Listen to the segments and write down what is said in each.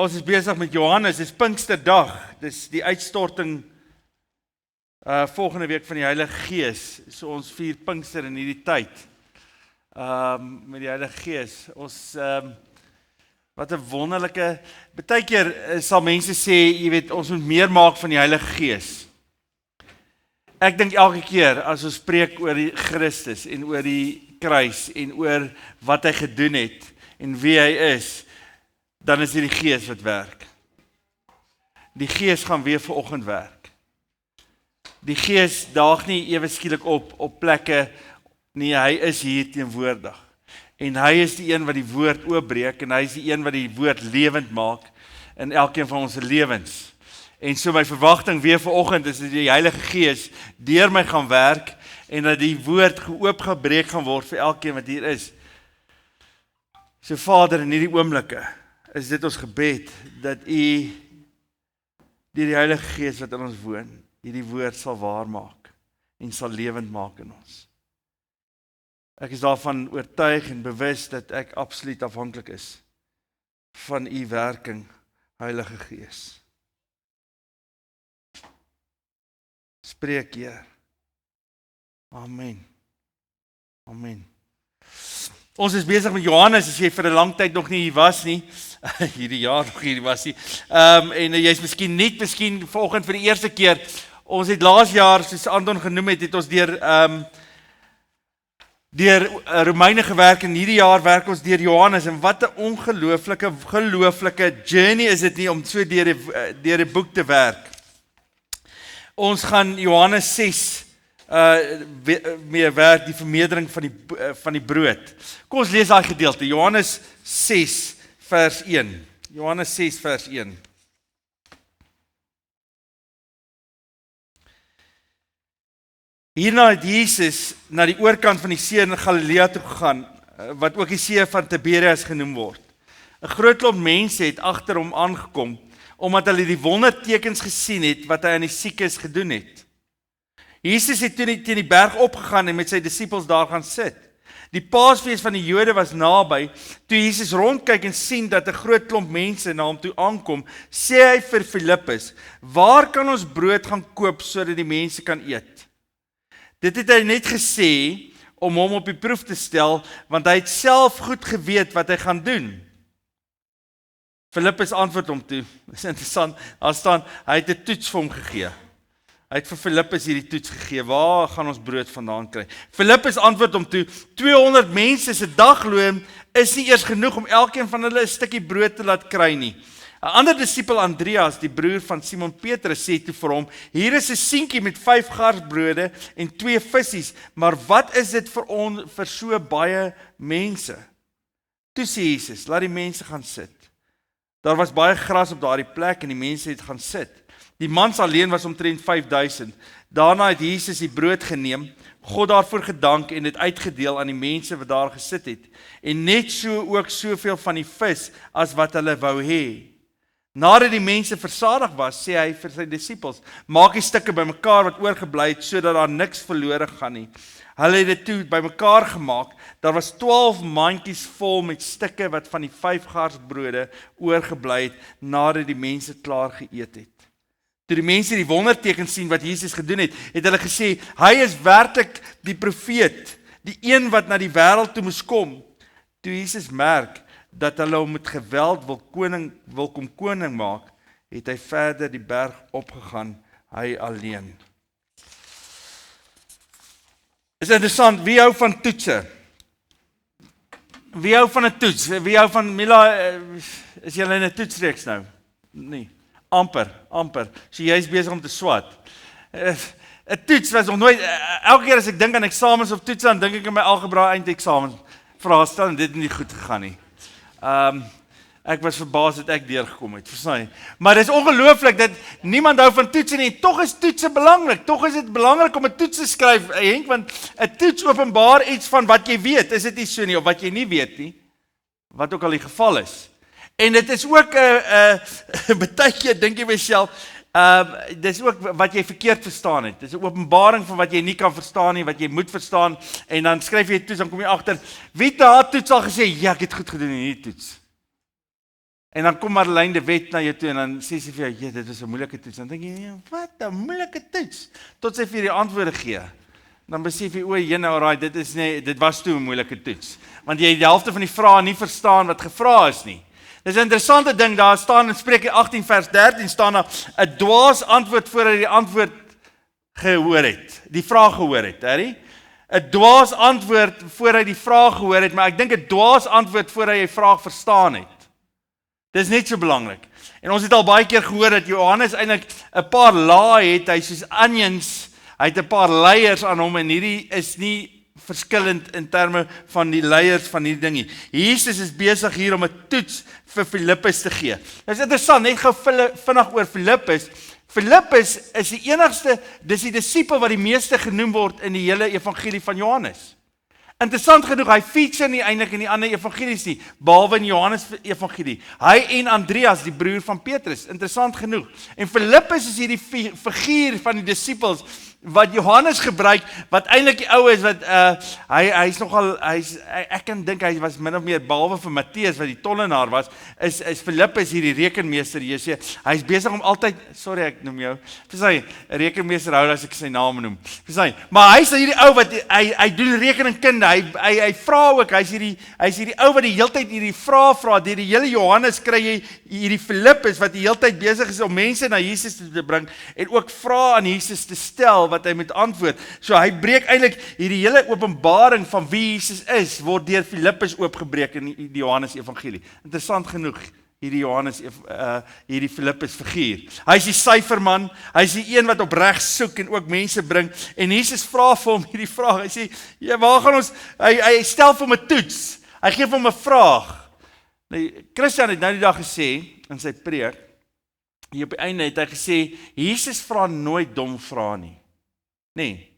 Ons is besig met Johannes, dis Pinksterdag, dis die uitstorting volgende week van die Heilige Gees, so ons vier Pinkster in hierdie tyd, met die Heilige Gees. Ons, wat 'n wonderlike, baie keer sal mense sê, jy weet, ons moet meer maak van die Heilige Gees. Ek dink elke keer as ons preek oor die Christus en oor die kruis en oor wat hy gedoen het en wie hy is, dan is dit die Gees wat werk. Die Gees gaan weer vanoggend werk. Die Gees daag nie ewe skielik op plekke nie, hy is hier teenwoordig. En hy is die een wat die woord oopbreek en hy is die een wat die woord lewend maak in elkeen van ons lewens. En so my verwagting weer vanoggend is dat die Heilige Gees deur my gaan werk en dat die woord oopgebreek gaan word vir elkeen wat hier is. So Vader, in hierdie oomblikke is dit ons gebed dat U deur die Heilige Gees wat in ons woon, hierdie woord sal waar maak en sal lewend maak in ons. Ek is daarvan oortuig en bewus dat ek absoluut afhanklik is van U werking, Heilige Gees. Spreek, Heer. Amen. Amen. Ons is besig met Johannes, as jy vir 'n lang tyd nog nie hier was nie, hierdie jaar nog hier was nie, en jy's miskien vanoggend vir die eerste keer, ons het laas jaar, soos Anton genoem het ons deur Romeine gewerk, en hierdie jaar werk ons deur Johannes, en wat 'n ongelooflike journey is dit nie, om so deur die boek te werk. Ons gaan Johannes 6 mee werk, die vermeerdering van die brood. Kom ons lees daai gedeelte, Johannes 6 vers 1. Johannes 6 vers 1. Hierna het Jesus na die oorkant van die see in Galilea toe gegaan, wat ook die see van Tiberias genoem word. 'n Groot klomp mense het agter hom aangekom, omdat hulle die wondertekens gesien het wat hy aan die siekes gedoen het. Jesus het toe teen die berg opgegaan en met sy disippels daar gaan sit. Die Paasfees van die Jode was naby. Toe Jesus rondkyk en sien dat 'n groot klomp mense na hom toe aankom, sê hy vir Filippus: "Waar kan ons brood gaan koop sodat die mense kan eet?" Dit het hy net gesê om hom op die proef te stel, want hy het self goed geweet wat hy gaan doen. Filippus antwoord hom toe. Dis interessant. Daar staan hy het 'n toets vir hom gegee. Hy het vir Filippus hierdie toets gegee. Waar gaan ons brood vandaan kry? Filippus antwoord hom toe: 200 mense se dagloon is nie eers genoeg om elkeen van hulle 'n stukkie brood te laat kry nie. 'n Ander disipel, Andreas, die broer van Simon Petrus, sê toe vir hom: "Hier is 'n seentjie met 5 garsbrode en 2 visse, maar wat is dit vir so baie mense?" Toe sê Jesus: "Laat die mense gaan sit." Daar was baie gras op daardie plek en die mense het gaan sit. Die mans alleen was omtrent 5000. Daarna het Jesus die brood geneem, God daarvoor gedank en dit uitgedeel aan die mense wat daar gesit het. En net so ook soveel van die vis as wat hulle wou hê. Nadat die mense versadig was, sê hy vir sy disippels: "Maak die stukke bymekaar wat oorgebly het, sodat daar niks verlore gaan nie." Hulle het dit toe bymekaar gemaak. Daar was 12 mandjies vol met stukke wat van die 5 garsbrode oorgebly het, nadat die mense klaar geëet het. Toe die mense die wonderteken sien wat Jesus gedoen het, het hulle gesê: "Hy is werklik die profeet, die een wat na die wêreld toe moes kom." Toe Jesus merk dat hulle hom met geweld wil kom koning maak, het hy verder die berg opgegaan, hy alleen. Is interessant, wie hou van toetse? Wie hou van 'n toets? Wie hou van Mila, is jy in 'n toetsreeks nou? Nee, amper. So jy is besig om te swat. 'n Toets was nog nooit, elke keer as ek dink aan eksamens of toetse, dan dink ek aan my algebra eindeksamen vraestel en dit het nie goed gegaan nie. Ek was verbaas dat ek deurgekom het, verstaan jy? Maar dit is ongelooflik dat niemand hou van toetse nie. Tog is toetse belangrik. Tog is dit belangrik om 'n toets te skryf, Henk, want 'n toets openbaar iets van wat jy weet. Is dit nie so nie, of wat jy nie weet nie? Wat ook al die geval is. En dit is ook 'n baie keer dink jy myself, dis ook wat jy verkeerd verstaan het. Dis 'n openbaring van wat jy nie kan verstaan nie, wat jy moet verstaan, en dan skryf jy toets, dan kom jy agter, wie het daardie toets al gesê, ja, ek het goed gedoen in hierdie toets. En dan kom Marlene de Wet na jou toe en dan sê sy vir jou, dit is 'n moeilike toets. Dan dink jy, wat 'n moeilike toets? Tot sy vir die antwoorde gee. Dan besef jy, jene, alraai, dit was toe 'n moeilike toets. Want jy het die helfte van die vrae nie verstaan wat gevra is nie. Dis 'n interessante ding, daar staan in Spreuke 18 vers 13 staan daar 'n dwaas antwoord voor hy die antwoord gehoor het. Die vraag gehoor het, hè? 'n dwaas antwoord voor hy die vraag gehoor het, maar ek dink 'n dwaas antwoord voor hy die vraag verstaan het. Dis net so belangrik. En ons het al baie keer gehoor dat Johannes eintlik 'n paar lae het, hy soos onions, hy het 'n paar layers aan hom en hierdie is nie verskillend in terme van die layers van hierdie ding nie. Jesus is besig hier om 'n toets vir Filippus te gee. Dit is interessant, net gou vinnig oor Filippus. Filippus is die enigste, dis die disipel wat die meeste genoem word in die hele evangelie van Johannes. Interessant genoeg, hy feature nie eintlik in die ander evangelies nie, behalwe in Johannes evangelie. Hy en Andreas, die broer van Petrus, interessant genoeg. En Filippus is hierdie figuur van die disipels wat Johannes gebruik, wat eintlik die ou is wat hy's nogal ek kan dink hy was min of meer behalwe vir Matteus wat die tollenaar was, is Filippus hierdie rekenmeester. Jy sê hy's besig om altyd, sorry ek noem jou, verstaan, rekenmeester hou as ek sy naam noem. Verstaan, maar hy's hierdie ou wat hy doen rekeningkunde. Hy vra ook, hy's hierdie ou wat die heeltyd hierdie vrae vra. Deur die hele Johannes kry jy hierdie Filippus wat die heeltyd besig is om mense na Jesus te bring en ook vra aan Jesus te stel wat hy moet antwoord. So hy breek eintlik hierdie hele openbaring van wie Jesus is, word deur Filippus oopgebreek in die Johannes evangelie. Interessant genoeg, hierdie Filippus figuur. Hy is die syferman, hy is die een wat opreg soek en ook mense bring. En Jesus vra vir hom hierdie vraag. Hy sê, ja, waar gaan ons? Hy stel vir hom 'n toets. Hy gee vir hom 'n vraag. Nou, Christian het nou die dag gesê in sy preek, hier op die einde het hy gesê, Jesus vra nooit dom vrae nie. Nee.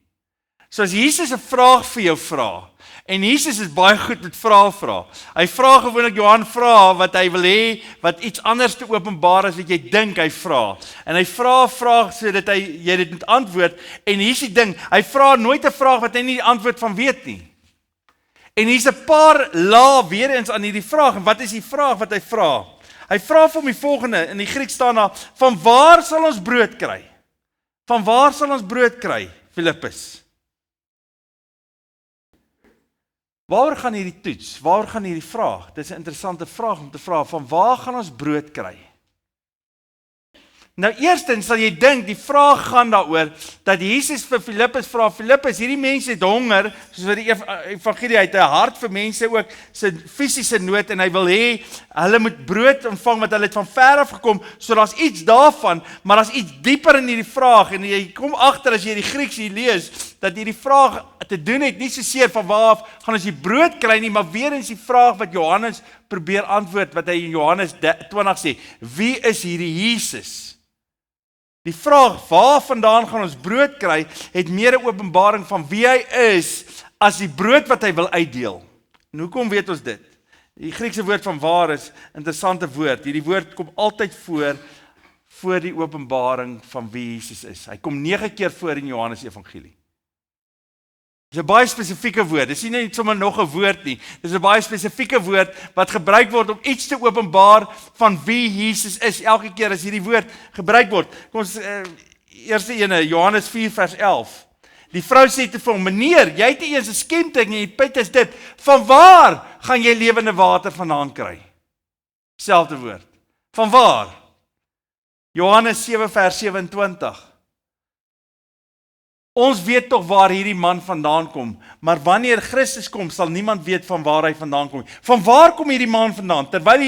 So as Jesus 'n vraag vir jou vra, en Jesus is baie goed met vrae vra. Hy vra gewoonlik Johan vra wat hy wil hê, wat iets anders te openbaar as wat jy dink hy vra. En hy vra 'n vraag sodat jy dit moet antwoord. En hier's die ding, hy vra nooit 'n vraag wat hy nie die antwoord van weet nie. En hier's 'n paar lae weer eens aan hierdie vraag. En wat is die vraag wat hy vra? Hy vra vir hom die volgende, in die Grieks staan daar, van waar sal ons brood kry? Van waar sal ons brood kry, Filippus? Waaroor gaan hierdie toets? Waaroor gaan hierdie vraag? Dit is 'n interessante vraag om te vra, van waar gaan ons brood kry? Nou eerstens sal jy dink, die vraag gaan daaroor, dat Jesus vir Filippus vra, Filippus, hierdie mense het honger, soos wat die evangelie, hy het 'n hart vir mense ook, sy fisiese nood, en hy wil hê, hulle moet brood ontvang, want hulle het van ver af gekom, so daar's iets daarvan, maar daar's iets dieper in hierdie vraag, en jy kom agter as jy die Grieks hier lees, dat hierdie vraag te doen het, nie so seer van waar af gaan ons die brood kry nie, maar weer eens die vraag wat Johannes probeer antwoord, wat hy in Johannes 20 sê, wie is hierdie Jesus? Die vraag, waar vandaan gaan ons brood kry, het meer 'n openbaring van wie hy is, as die brood wat hy wil uitdeel. En hoekom weet ons dit? Die Griekse woord van waar is 'n interessante woord. Hierdie woord kom altyd voor die openbaring van wie Jesus is. Hy kom 9 keer voor in Johannes evangelie. Dis 'n baie spesifieke woord. Dis nie net sommer nog 'n woord nie. Dis 'n baie spesifieke woord wat gebruik word om iets te openbaar van wie Jesus is. Elke keer as hierdie woord gebruik word. Kom ons eerste ene, Johannes 4 vers 11. Die vrou sê te vir hom, meneer, jy het nie eens 'n skemtyd nie, jy put is dit. Van waar gaan jy lewende water vandaan kry? Selfde woord. Van waar? Johannes 7 vers 27. Ons weet tog waar hierdie man vandaan kom, maar wanneer Christus kom, sal niemand weet van waar hy vandaan kom. Van waar kom hierdie man vandaan? Terwyl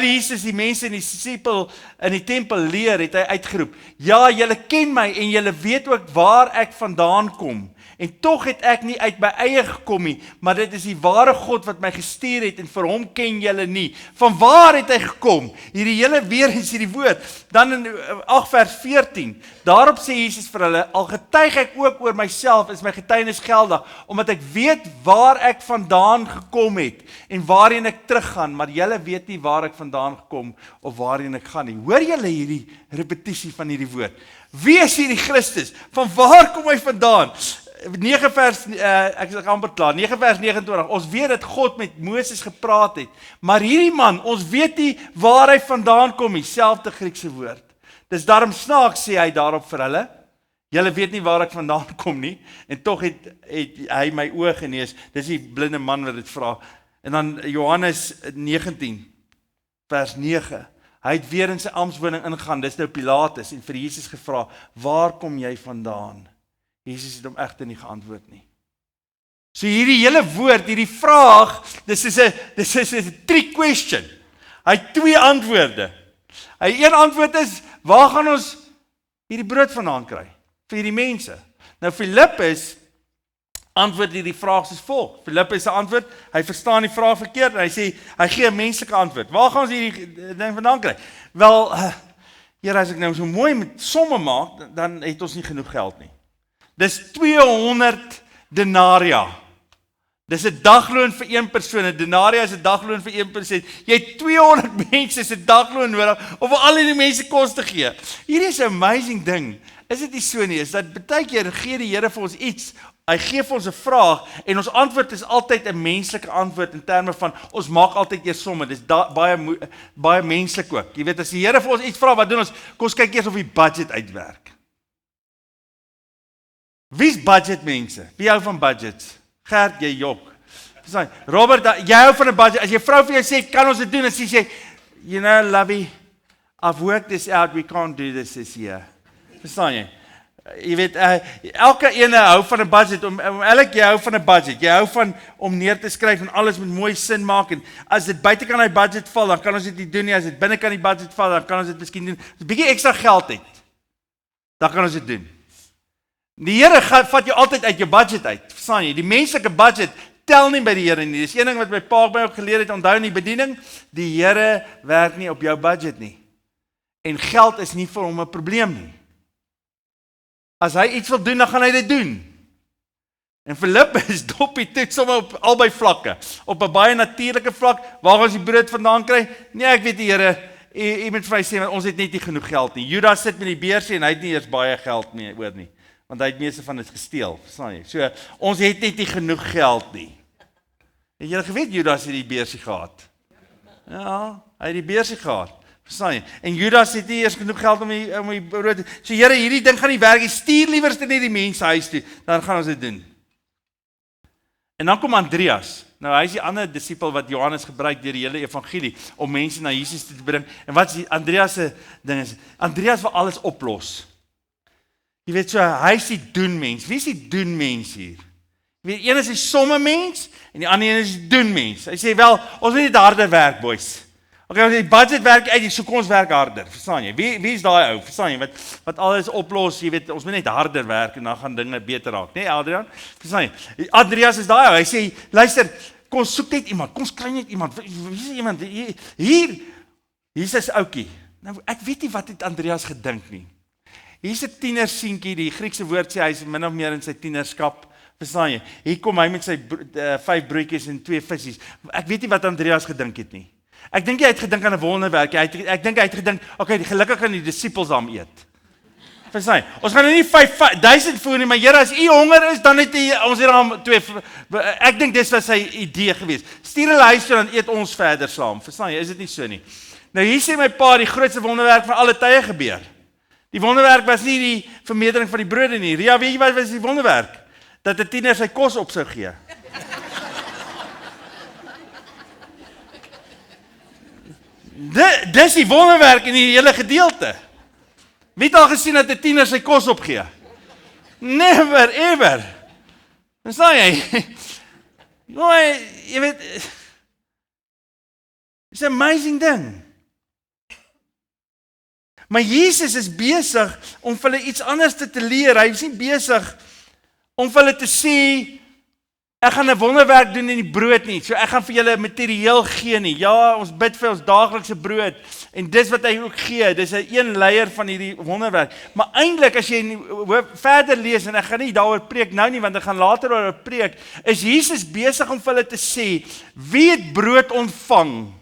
Jesus die mense in die disipel in die tempel leer, het hy uitgeroep, ja, julle ken my en julle weet ook waar ek vandaan kom. En tog het ek nie uit my eie gekom nie, maar dit is die ware God wat my gestuur het en vir hom ken julle nie. Van waar het hy gekom? Hierdie hele weer is hierdie woord. Dan in 8 vers 14, daarop sê Jesus vir hulle, al getuig ek ook oor myself, is my getuienis geldig, omdat ek weet waar ek vandaan gekom het en waarheen ek teruggaan, maar julle weet nie waar ek vandaan gekom of waarheen ek gaan nie. Hoor julle hierdie repetisie van hierdie woord? Wie is hierdie Christus? Van waar kom hy vandaan? 9 vers, ek is amper klaar, 9 vers 29, ons weet dat God met Moses gepraat het, maar hierdie man, ons weet nie waar hy vandaan kom nie, selfde Griekse woord. Dis daarom snaaks sê hy daarop vir hulle, julle weet nie waar ek vandaan kom nie, en tog het hy my oë genees, dis die blinde man wat dit vra. En dan Johannes 19, vers 9, hy het weer in sy amptswoning ingegaan, dis nou Pilatus, en vir Jesus gevra, waar kom jy vandaan? Jesus het hom egter nie geantwoord nie. So hierdie hele woord, hierdie vraag, dis is 'n trick question. Hy het 2 antwoorde. Een antwoord is, waar gaan ons hierdie brood vandaan kry? Vir hierdie mense. Nou Filippus antwoord hierdie vraag soos volg. Filippus se antwoord, hy verstaan die vraag verkeerd, en hy sê, hy gee 'n menslike antwoord. Waar gaan ons hierdie ding vandaan kry? Wel, Here, as ek nou so mooi met somme maak, dan het ons nie genoeg geld nie. Dis 200 denaria. Dis 'n dagloon vir een persoon. 'n Denaria is 'n dagloon vir een persoon. Jy het 200 mense se dagloon nodig om vir al die mense kos te gee. Hierdie is 'n amazing ding. Is dit nie so nie? Is dat baie keer gee die Here vir ons iets. Hy gee vir ons 'n vraag en ons antwoord is altyd 'n menslike antwoord in terme van ons maak altyd eers somme. Dis baie menslik ook. Jy weet, as die Here vir ons iets vra, wat doen ons? Kom ons kyk eers of die budget uitwerk. Wie's budget mense? Wie hou van budgets? Gert, jy jok. Robert, jy hou van 'n budget. As jy vrou vir jou sê, kan ons dit doen? En sy sê, you know, lovey, I've worked this out, we can't do this year. Verstaan jy? Jy weet, elke ene hou van 'n budget, jy hou van 'n budget, jy hou van om neer te skryf en alles moet mooi sin maak, en as dit buite kan die budget val, dan kan ons dit nie doen nie, as dit binne kan die budget val, dan kan ons dit miskien doen, as 'n bietjie ekstra geld het, dan kan ons dit doen. Die Here vat jou altyd uit jou budget uit, verstaan jy, die menslike budget tel nie by die Here nie, dis een ding wat my pa by ook geleer het, onthou in die bediening, die Here werk nie op jou budget nie, en geld is nie vir hom 'n probleem nie. As hy iets wil doen, dan gaan hy dit doen. En Filippus dop die toets sommer op albei vlakke. Op 'n baie natuurlike vlak, waar ons die brood vandaan kry? Nee, ek weet die Here, jy moet vir my sê, want ons het net nie genoeg geld nie. Judas sit met die beursie en hy het nie eers baie geld meer oor nie, want hy het meeste van dit gesteel, verstaan jy? So, ons het net nie genoeg geld nie. Het julle geweet Judas het die beursie gehad? Ja, hy het die beursie gehad. Verstaan jy? En Judas het nie eers genoeg geld om die brood te... So Here, hierdie ding gaan nie werk, stuur liewer net die mense huis toe, dan gaan ons dit doen. En dan kom Andreas. Nou hy is die ander disipel wat Johannes gebruik deur die hele evangelie om mense na Jesus te bring. En wat is die Andreas se ding is? Andreas wil alles oplos. Jy weet so, hy is die doen mens. Wie is die doen mens hier? Jy weet, een is die somme mens en die ander een is die doen mens. Hy sê wel, ons moet net harder werk, boys. Okay, die budget werk uit, so kom ons werk harder, verstaan jy? Wie is daai ou, verstaan jy, wat alles oplos, jy weet, ons moet net harder werk en dan gaan dinge beter raak, nee Adrian? Verstaan jy? Andreas is daai ou, hy sê, luister, kom ons soek net iemand, kom ons kry net iemand, wie is iemand, hier is oukie, nou ek weet nie wat het Andreas gedink nie, hier is 'n tienersientjie, die Griekse woord sê, hy is min of meer in sy tienerskap, verstaan jy, hier kom hy met sy 5 broodjies en 2 visies, ek weet nie wat Andreas gedink het nie, ek dink hy het gedink aan 'n wonderwerk. Ek dink hy het gedink, okay, gelukkig kan die disippels hom eet. Verstaan? Ons gaan nou nie 5000 voer nie, maar Here, as u honger is, dan het ons hier aan 2. Ek dink dis was sy idee geweest. Stuur hulle huis toe, dan eet ons verder saam. Verstaan jy? Is dit nie so nie? Nou hier sê my pa, die grootste wonderwerk van alle tye gebeur. Die wonderwerk was nie die vermeerdering van die brode nie. Ria, weet jy wat was die wonderwerk? Dat 'n tiener sy kos op sou gee. Dis die wonderwerk in die hele gedeelte. Wie het al gesien dat 'n tiener sy kos opgee? Never ever. Verstaan jy? Jy weet, it's an amazing ding. Maar Jesus is besig om vir hulle iets anders te leer. Hy is nie besig om vir hulle te sê, ek gaan 'n wonderwerk doen in die brood nie. So ek gaan vir julle materieel gee nie. Ja, ons bid vir ons daaglikse brood. En dis wat hy ook gee. Dis 'n een leier van hierdie wonderwerk. Maar eintlik as jy verder lees, en ek gaan nie daaroor preek nou nie, want ek gaan later oor preek, is Jesus besig om vir hulle te sê, wie het brood ontvang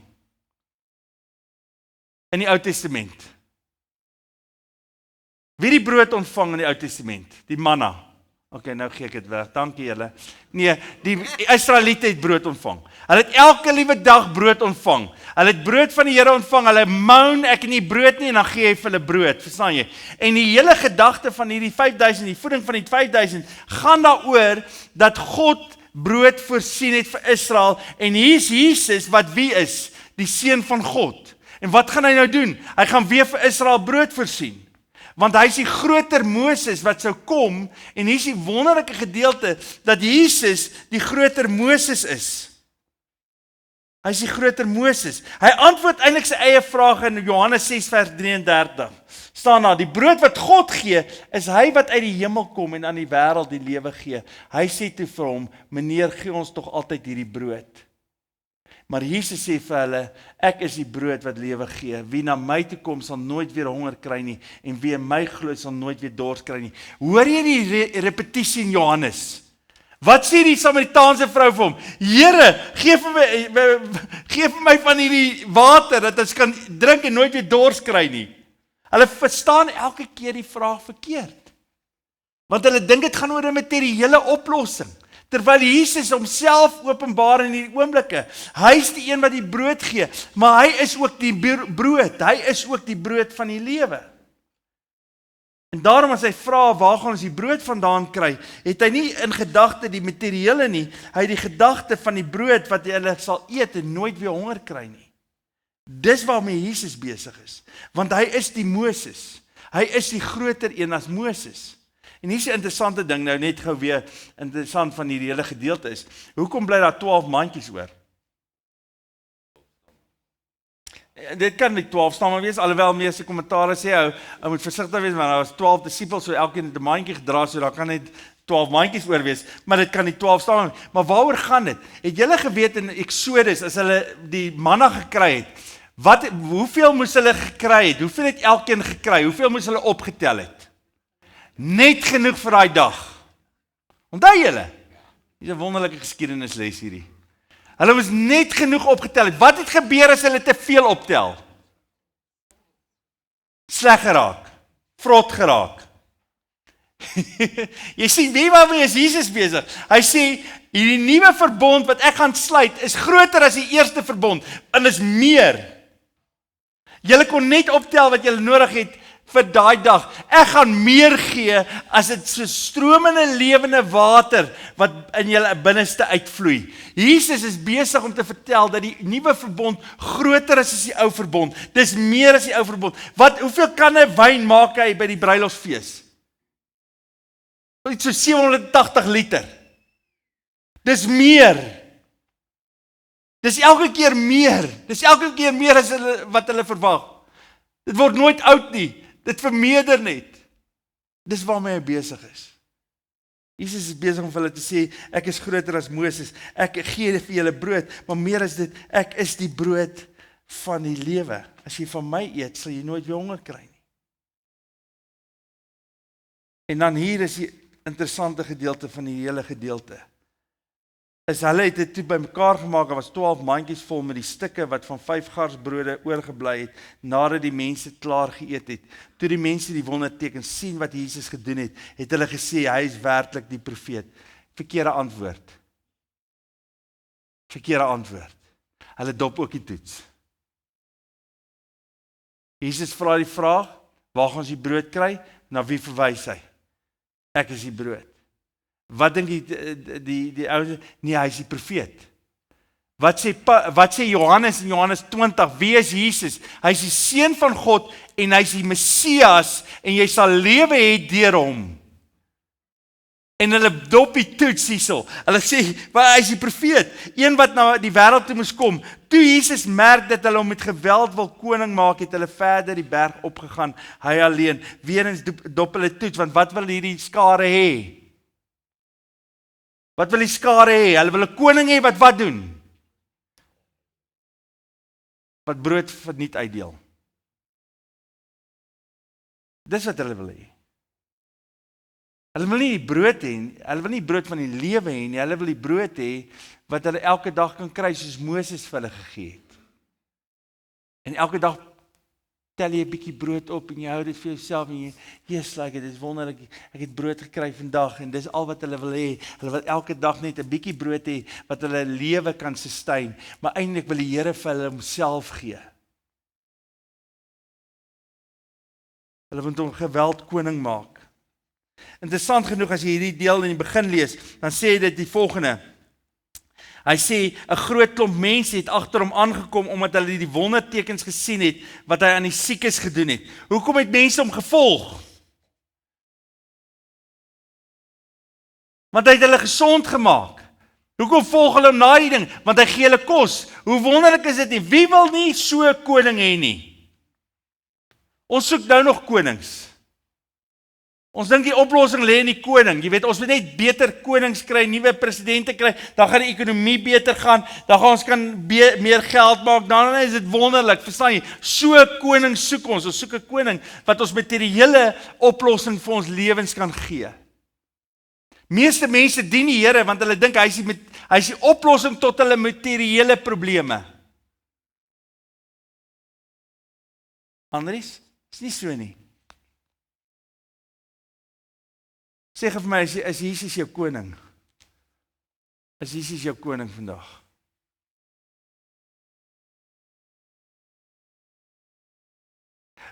in die Ou Testament? Wie het die brood ontvang in die Ou Testament? Die manna. Okay, nou gee ek dit weg. Dankie julle. Nee, die Israeliete het brood ontvang. Hulle het elke liewe dag brood ontvang. Hulle het brood van die Here ontvang. Hulle moan, ek het nie brood nie en dan gee hy vir hulle brood, verstaan jy? En die hele gedagte van hierdie 5000, die voeding van die 5000 gaan daaroor dat God brood voorsien het vir Israel en hier's Jesus wat wie is? Die seun van God. En wat gaan hy nou doen? Hy gaan weer vir Israel brood voorsien. Want hy is die groter Moses wat sou kom en hier is die wonderlike gedeelte dat Jesus die groter Moses is. Hy is die groter Moses. Hy antwoord eintlik sy eie vraag in Johannes 6 vers 33. Staan daar, die brood wat God gee, is hy wat uit die hemel kom en aan die wêreld die lewe gee. Hy sê toe vir hom, meneer, gee ons tog altyd hierdie brood. Maar Jesus sê vir hulle, ek is die brood wat lewe gee. Wie na my toe kom sal nooit weer honger kry nie en wie in my glo sal nooit weer dors kry nie. Hoor jy die repetisie in Johannes? Wat sê die Samaritaanse vrou vir hom? Here, gee vir my van hierdie water dat ons kan drink en nooit weer dors kry nie. Hulle verstaan elke keer die vraag verkeerd. Want hulle dink dit gaan oor 'n materiële oplossing. Terwyl Jesus homself openbaar in hierdie oomblikke. Hy is die een wat die brood gee, maar hy is ook die brood. Hy is ook die brood van die lewe. En daarom as hy vra, waar gaan ons die brood vandaan kry, het hy nie in gedagte die materiële nie, hy het die gedagte van die brood wat hulle sal eet en nooit weer honger kry nie. Dis waarmee Jesus besig is, want hy is die Moses. Hy is die groter een as Moses. En hier is 'n interessante ding nou net gou weer interessant van hierdie hele gedeelte is. Hoekom bly daar 12 mandjies oor? Dit kan nie 12 stamme wees, alhoewel meeste kommentare sê ou moet versigtig wees want daar was 12 disippels, so elkeen het 'n mandjie gedra, so daar kan net 12 mandjies oor wees, maar dit kan nie 12 stamme. Maar waaroor gaan dit? Het julle geweet in Exodus as hulle die manna gekry het, hoeveel moes hulle gekry het? Hoeveel het elkeen gekry? Hoeveel moes hulle opgetel het? Net genoeg vir daai dag. Onthou julle? Dis 'n wonderlike geskiedenisles hierdie. Hulle moes net genoeg opgetel het. Wat het gebeur as hulle te veel optel? Sleg geraak. Vrot geraak. Jy sien, wie waarmee is Jesus besig? Hy sê, hierdie nuwe verbond wat ek gaan sluit, is groter as die eerste verbond. En is meer. Julle kon net optel wat julle nodig het vir daai dag. Ek gaan meer gee as dit so stromende lewende water wat in julle binneste uitvloei. Jesus is besig om te vertel dat die nuwe verbond groter is as die ou verbond. Dis meer as die ou verbond. Hoeveel kanne wyn maak hy by die bruilofsfees? Iets so 780 liter. Dis meer. Dis elke keer meer. Dis elke keer meer as wat hulle verwag. Dit word nooit oud nie. Dit vermeerder net. Dis waarmee hy besig is. Jesus is besig om vir hulle te sê, ek is groter as Moses, ek gee vir julle brood, maar meer as dit, ek is die brood van die lewe. As jy van my eet, sal jy nooit weer honger kry nie. En dan hier is die interessante gedeelte van die hele gedeelte. Hulle het dit toe bymekaar gemaak, daar was 12 mandjies vol met die stukke wat van 5 garsbrode oorgebly het, nadat die mense klaar geëet het. Toe die mense die wonderteken sien wat Jesus gedoen het, het hulle gesê, hy is werklik die profeet. Verkeerde antwoord. Verkeerde antwoord. Hulle dop ook die toets. Jesus vra die vraag, waar gaan ons die brood kry? Na wie verwys hy? Ek is die brood. Wat dink die ouens? Nee, hy is die profeet. Wat sê Johannes in Johannes 20? Wie is Jesus? Hy is die seun van God en hy is die Messias en jy sal lewe hê deur hom. En hulle dop die toets hierso. Hulle sê, hy is die profeet, een wat na die wêreld toe moes kom. Toe Jesus merk dat hulle hom met geweld wil koning maak, het hulle verder die berg opgegaan, hy alleen. Weer eens dop hulle toets, want wat wil hierdie skare hê? Wat wil die skare hê? Hulle wil 'n koning hê wat doen? Wat brood verniet uitdeel. Dis wat hulle wil hê. Hulle wil nie die brood hê, hulle wil nie brood van die lewe hê nie, hulle wil die brood hê wat hulle elke dag kan kry soos Moses vir hulle gegee het. En elke dag tel jy 'n bietjie brood op en jy hou dit vir jouself en jy, Jesus, dit is wonderlik, ek het brood gekry vandag en dis al wat hulle wil hê. Hulle wil elke dag net 'n bietjie brood hê wat hulle lewe kan sustain, maar eintlik wil die Here vir hulle homself gee. Hulle wil hom geweld koning maak. Interessant genoeg as jy hierdie deel in die begin lees, dan sê dit die volgende. Hy sê 'n groot klomp mense het agter hom aangekom omdat hulle die wondertekens gesien het wat hy aan die siekes gedoen het. Hoekom het mense hom gevolg? Want hy het hulle gesond gemaak. Hoekom volg hulle hom na die ding? Want hy gee hulle kos. Hoe wonderlik is dit nie? Wie wil nie so 'n koning hê nie? Ons soek nou nog konings. Ons dink die oplossing lê in die koning. Jy weet, ons moet net beter konings kry, nuwe presidente kry, dan gaan die ekonomie beter gaan, dan gaan ons kan meer geld maak, dan is dit wonderlik, verstaan jy? So 'n koning soek ons soek 'n koning wat ons materiële oplossing vir ons lewens kan gee. Meeste mense dien die Here want hulle dink hy is die oplossing tot hulle materiële probleme. Andries, is nie so nie. Sê vir my, is Jesus jou koning? Is Jesus jou koning vandag?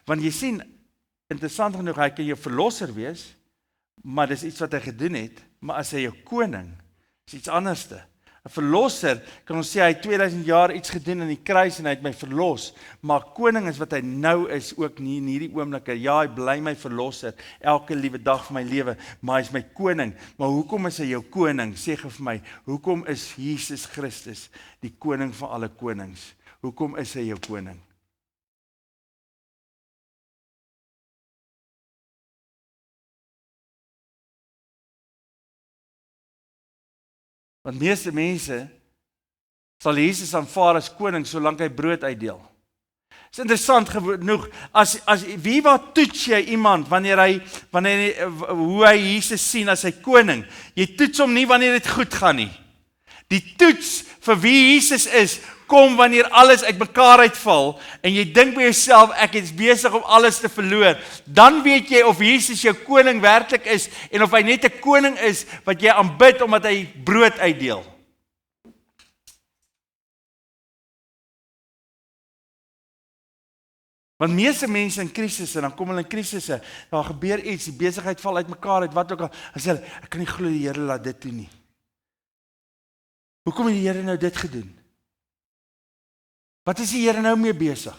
Want jy sien, interessant genoeg, hy kan jou verlosser wees, maar dis iets wat hy gedoen het, maar as hy jou koning, is iets anderste. 'n Verlosser, kan ons sê, hy het 2000 jaar iets gedoen in die kruis en hy het my verlos, maar koning is wat hy nou is, ook nie in hierdie oomblikke. Ja, hy bly my verlosser, elke liewe dag van my lewe, maar hy is my koning. Maar hoekom is hy jou koning? Sê vir my, hoekom is Jesus Christus die koning van alle konings? Hoekom is hy jou koning? Want meeste mense sal Jesus aanvaar as koning solank hy brood uitdeel. Is interessant genoeg, as wie wat toets jy iemand wanneer hoe hy Jesus sien as sy koning? Jy toets hom nie wanneer dit goed gaan nie. Die toets vir wie Jesus is, kom wanneer alles uitmekaar uitval en jy dink by jouself, ek is besig om alles te verloor. Dan weet jy of Jesus jou koning werklik is en of hy net 'n koning is wat jy aanbid omdat hy brood uitdeel. Want meeste mense in krisisse, dan kom hulle in krisisse, daar gebeur iets, die besigheid val uitmekaar uit, wat ook al, en sê hulle, ek kan nie glo die Here laat dit doen nie. Hoekom het die Here nou dit gedoen? Wat is die Here nou mee besig?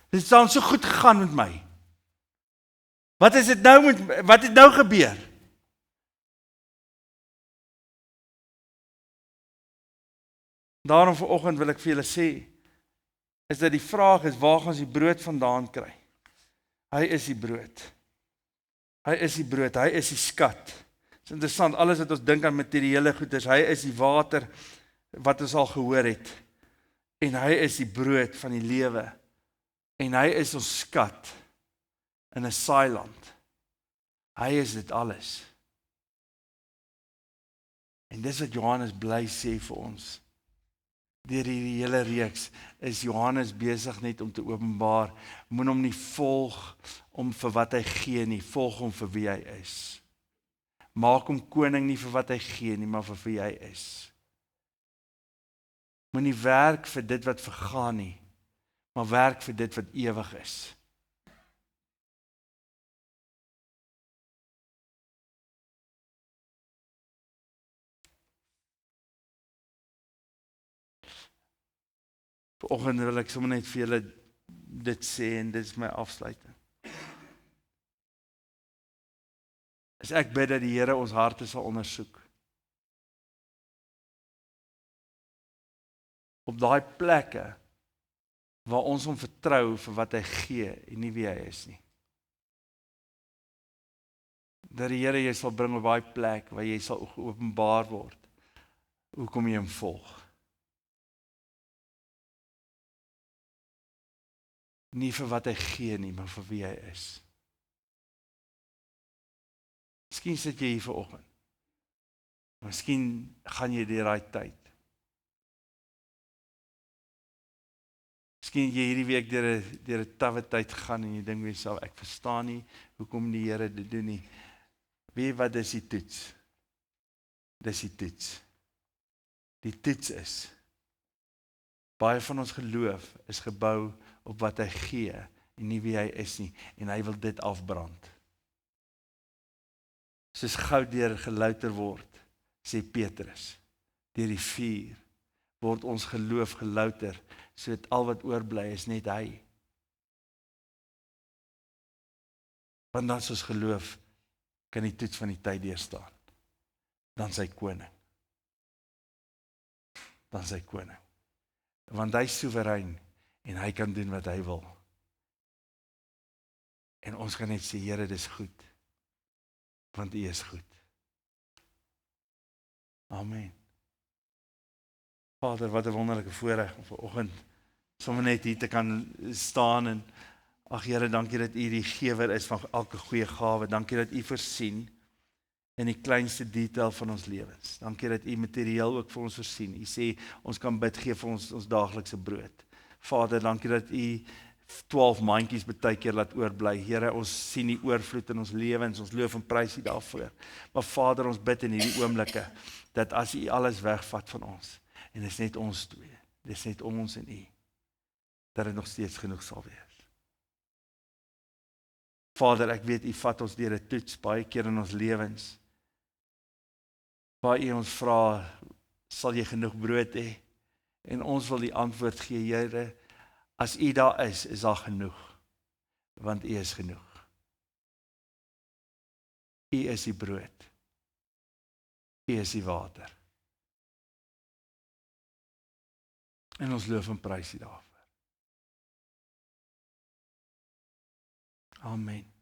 Dit is dan so goed gegaan met my. Wat het nou gebeur? Daarom vanoggend wil ek vir julle sê, is dat die vraag is, waar gaan ons die brood vandaan kry? Hy is die brood. Hy is die brood, hy is die skat. Dit is interessant, alles wat ons dink aan materiële goed is, hy is die water wat ons al gehoor het. En hy is die brood van die lewe. En hy is ons skat in 'n saailand. Hy is dit alles. En dis wat Johannes bly sê vir ons. Deur hierdie hele reeks is Johannes besig net om te openbaar, moet hom nie volg om vir wat hy gee nie, volg hom vir wie hy is. Maak hom koning nie vir wat hy gee nie, maar vir wie hy is. Moenie werk vir dit wat vergaan nie, maar werk vir dit wat ewig is. Vanoggend wil ek sommer net vir julle dit sê en dit is my afsluiting. As ek bid dat die Here ons harte sal ondersoek. Op daai plekke waar ons hom vertrou vir wat hy gee en nie wie hy is nie. Dat die Here jy sal bring op daai plek waar jy sal geopenbaar word. Hoekom jy hom volg? Nie vir wat hy gee nie, maar vir wie hy is. Miskien sit jy hier vanoggend. Miskien gaan jy deur daai tyd. Miskien jy hierdie week deur 'n tawwe tyd gegaan en jy dink vir jouself, ek verstaan nie hoekom die Here dit doen nie. Weet wat is die toets? Dis die toets. Die toets is, baie van ons geloof is gebou op wat hy gee en nie wie hy is nie, en hy wil dit afbrand. Soos goud deur gelouter word, sê Petrus, deur die vuur word ons geloof gelouter, sodat al wat oorbly is net hy. Want dan soos geloof kan die toets van die tyd deurstaan. Dan sy koning. Dan sy koning. Want hy is soewerein en hy kan doen wat hy wil. En ons kan net sê, Here, dis goed. Want U is goed. Amen. Vader, wat 'n wonderlike voorreg om vanoggend sommer net hier te kan staan en ag Here, dankie dat U die gewer is van elke goeie gawe. Dankie dat U voorsien in die kleinste detail van ons lewens. Dankie dat U materieel ook vir ons voorsien. U sê ons kan bid, gee vir ons daaglikse brood. Vader, dankie dat U 12 mandjies baie keer laat oorbly. Here, ons sien die oorvloed in ons lewens. Ons loof en prys U daarvoor. Maar Vader, ons bid in hierdie oomblikke dat as U alles wegvat van ons en dit is net ons twee, dit is net ons en U, dat dit nog steeds genoeg sal wees. Vader, ek weet U vat ons deur 'n toets baie keer in ons lewens, waar U ons vra, sal jy genoeg brood hê? En ons wil die antwoord gee, Here, as U daar is daar genoeg, want U is genoeg. U is die brood, U is die water. En ons loof en prys U daarvoor. Amen.